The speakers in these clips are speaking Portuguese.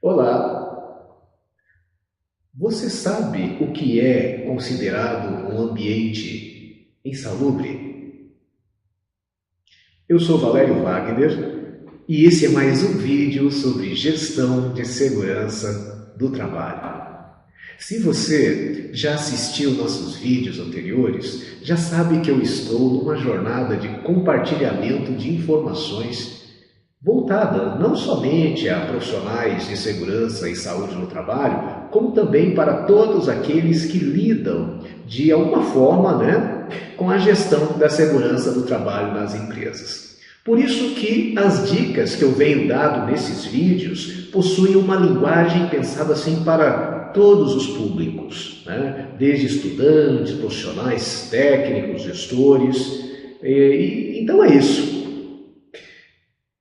Olá, você sabe o que é considerado um ambiente insalubre? Eu sou Valério Wagner e esse é mais um vídeo sobre gestão de segurança do trabalho. Se você já assistiu nossos vídeos anteriores, já sabe que eu estou numa jornada de compartilhamento de informações voltada não somente a profissionais de segurança e saúde no trabalho, como também para todos aqueles que lidam de alguma forma, com a gestão da segurança do trabalho nas empresas. Por isso que as dicas que eu venho dando nesses vídeos possuem uma linguagem pensada assim para todos os públicos, desde estudantes, profissionais, técnicos, gestores. Então é isso.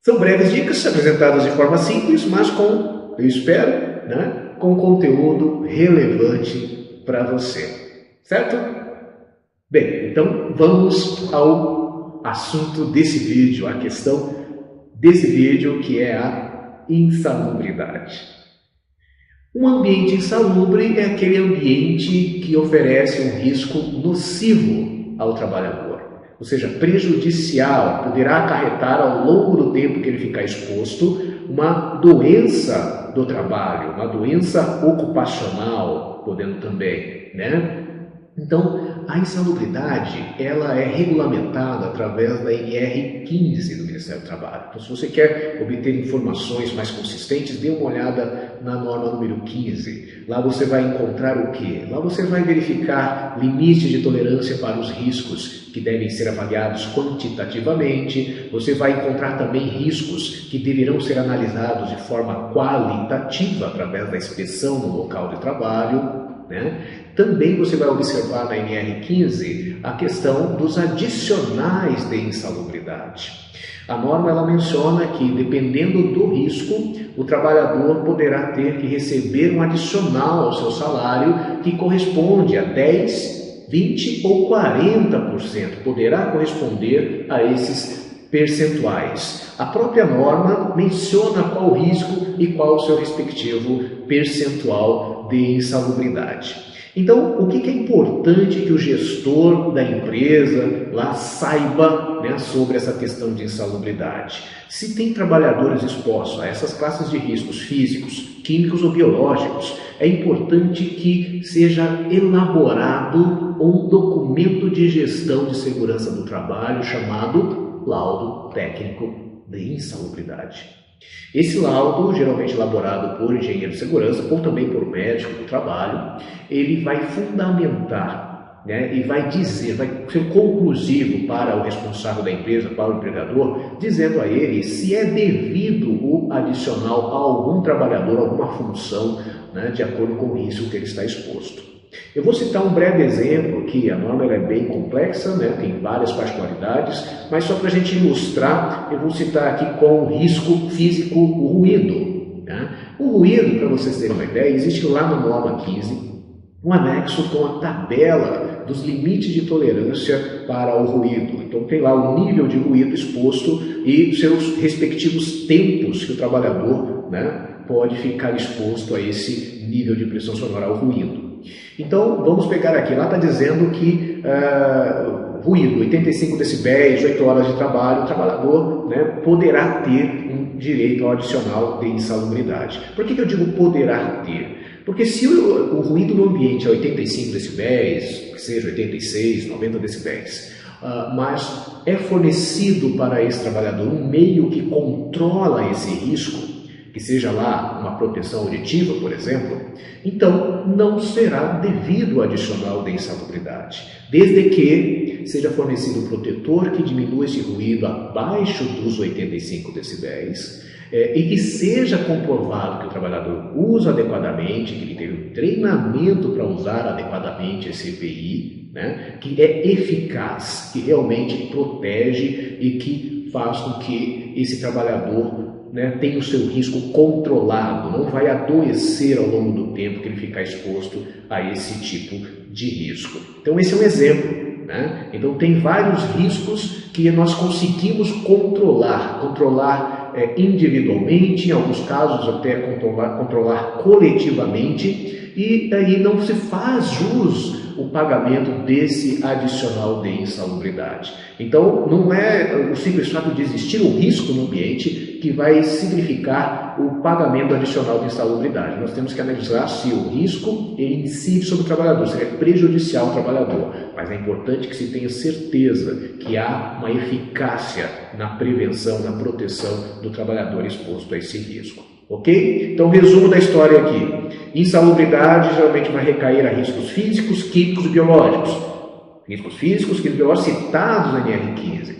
São breves dicas apresentadas de forma simples, mas com, eu espero, com conteúdo relevante para você. Certo? Bem, então vamos ao assunto desse vídeo, a questão desse vídeo, que é a insalubridade. Um ambiente insalubre é aquele ambiente que oferece um risco nocivo ao trabalhador, ou seja, prejudicial, poderá acarretar ao longo do tempo que ele ficar exposto uma doença do trabalho, uma doença ocupacional, podendo também, Então, a insalubridade, ela é regulamentada através da NR15 do Ministério do Trabalho. Então, se você quer obter informações mais consistentes, dê uma olhada na norma número 15. Lá você vai encontrar o quê? Lá você vai verificar limite de tolerância para os riscos que devem ser avaliados quantitativamente. Você vai encontrar também riscos que deverão ser analisados de forma qualitativa através da inspeção no local de trabalho. Também você vai observar na NR15 a questão dos adicionais de insalubridade. A norma ela menciona que, dependendo do risco, o trabalhador poderá ter que receber um adicional ao seu salário que corresponde a 10, 20 ou 40%. Poderá corresponder a esses percentuais. A própria norma menciona qual o risco e qual o seu respectivo percentual de insalubridade. Então, o que é importante que o gestor da empresa lá saiba sobre essa questão de insalubridade? Se tem trabalhadores expostos a essas classes de riscos físicos, químicos ou biológicos, é importante que seja elaborado um documento de gestão de segurança do trabalho chamado laudo técnico de insalubridade. Esse laudo, geralmente elaborado por engenheiro de segurança ou também por médico do trabalho, ele vai fundamentar, e vai dizer, vai ser conclusivo para o responsável da empresa, para o empregador, dizendo a ele se é devido o adicional a algum trabalhador, alguma função, de acordo com o risco que ele está exposto. Eu vou citar um breve exemplo, que a norma é bem complexa, tem várias particularidades, mas só para a gente ilustrar, eu vou citar aqui com o risco físico, o ruído. O ruído, para vocês terem uma ideia, existe lá na norma 15, um anexo com a tabela dos limites de tolerância para o ruído. Então tem lá o nível de ruído exposto e seus respectivos tempos que o trabalhador pode ficar exposto a esse nível de pressão sonora, ao ruído. Então, vamos pegar aqui, lá está dizendo que ruído, 85 decibéis, 8 horas de trabalho, o trabalhador poderá ter um direito ao adicional de insalubridade. Por que eu digo poderá ter? Porque se o ruído no ambiente é 85 decibéis, que seja 86, 90 decibéis, mas é fornecido para esse trabalhador um meio que controla esse risco, que seja lá uma proteção auditiva, por exemplo, então não será devido o adicional de insalubridade, desde que seja fornecido um protetor que diminua esse ruído abaixo dos 85 decibéis e que seja comprovado que o trabalhador usa adequadamente, que ele teve um treinamento para usar adequadamente esse EPI, que é eficaz, que realmente protege e que faz com que esse trabalhador tem o seu risco controlado, não vai adoecer ao longo do tempo que ele ficar exposto a esse tipo de risco. Então esse é um exemplo. Então tem vários riscos que nós conseguimos controlar individualmente, em alguns casos até controlar coletivamente, e aí não se faz jus o pagamento desse adicional de insalubridade. Então, não é o simples fato de existir um risco no ambiente que vai significar o pagamento adicional de insalubridade. Nós temos que analisar se o risco ele incide sobre o trabalhador, se ele é prejudicial ao trabalhador. Mas é importante que se tenha certeza que há uma eficácia na prevenção, na proteção do trabalhador exposto a esse risco. Ok? Então, resumo da história aqui. Insalubridade geralmente vai recair a riscos físicos, químicos e biológicos. Riscos físicos, químicos e biológicos citados na NR15.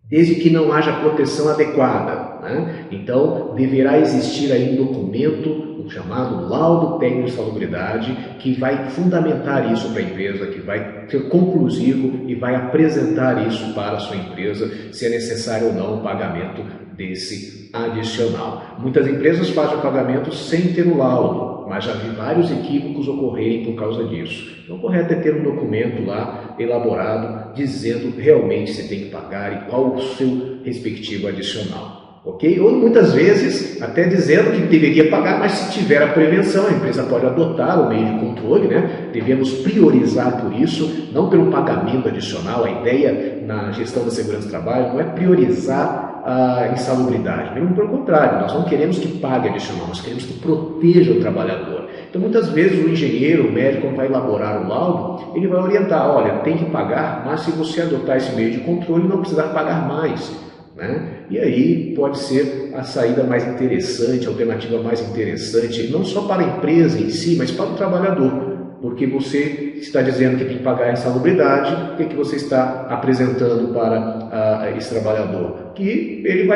Desde que não haja proteção adequada, né? Então, deverá existir aí um documento, o chamado laudo técnico de insalubridade, que vai fundamentar isso para a empresa, que vai ser conclusivo e vai apresentar isso para a sua empresa, se é necessário ou não o pagamento desse adicional. Muitas empresas fazem o pagamento sem ter o laudo, mas já vi vários equívocos ocorrerem por causa disso. Então, o correto é ter um documento lá elaborado dizendo realmente se tem que pagar e qual o seu respectivo adicional. Ok? Ou muitas vezes até dizendo que deveria pagar, mas se tiver a prevenção, a empresa pode adotar o meio de controle, né? Devemos priorizar por isso, não pelo pagamento adicional. A ideia na gestão da segurança do trabalho não é priorizar a insalubridade, mesmo pelo contrário, nós não queremos que pague adicional, nós queremos que proteja o trabalhador. Então, muitas vezes o engenheiro, o médico, quando vai elaborar o laudo, ele vai orientar, olha, tem que pagar, mas se você adotar esse meio de controle, não precisar pagar mais. Né? E aí pode ser a saída mais interessante, a alternativa mais interessante, não só para a empresa em si, mas para o trabalhador. Porque você está dizendo que tem que pagar a insalubridade, o que você está apresentando para esse trabalhador? Que ele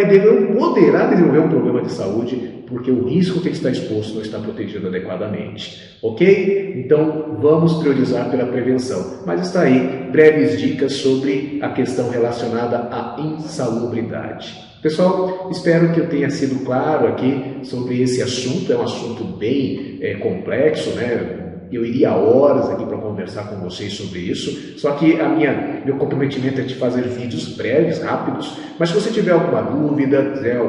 poderá desenvolver um problema de saúde, porque o risco que ele está exposto não está protegido adequadamente. Ok? Então, vamos priorizar pela prevenção. Mas está aí breves dicas sobre a questão relacionada à insalubridade. Pessoal, espero que eu tenha sido claro aqui sobre esse assunto. É um assunto bem complexo, né? Eu iria horas aqui para conversar com vocês sobre isso, só que meu comprometimento é de fazer vídeos breves, rápidos, mas se você tiver alguma dúvida, quiser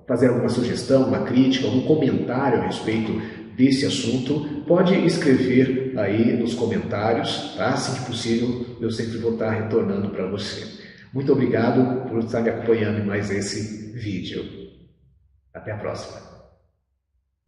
fazer alguma sugestão, uma crítica, algum comentário a respeito desse assunto, pode escrever aí nos comentários, tá? Assim que possível, eu sempre vou estar retornando para você. Muito obrigado por estar me acompanhando em mais esse vídeo. Até a próxima.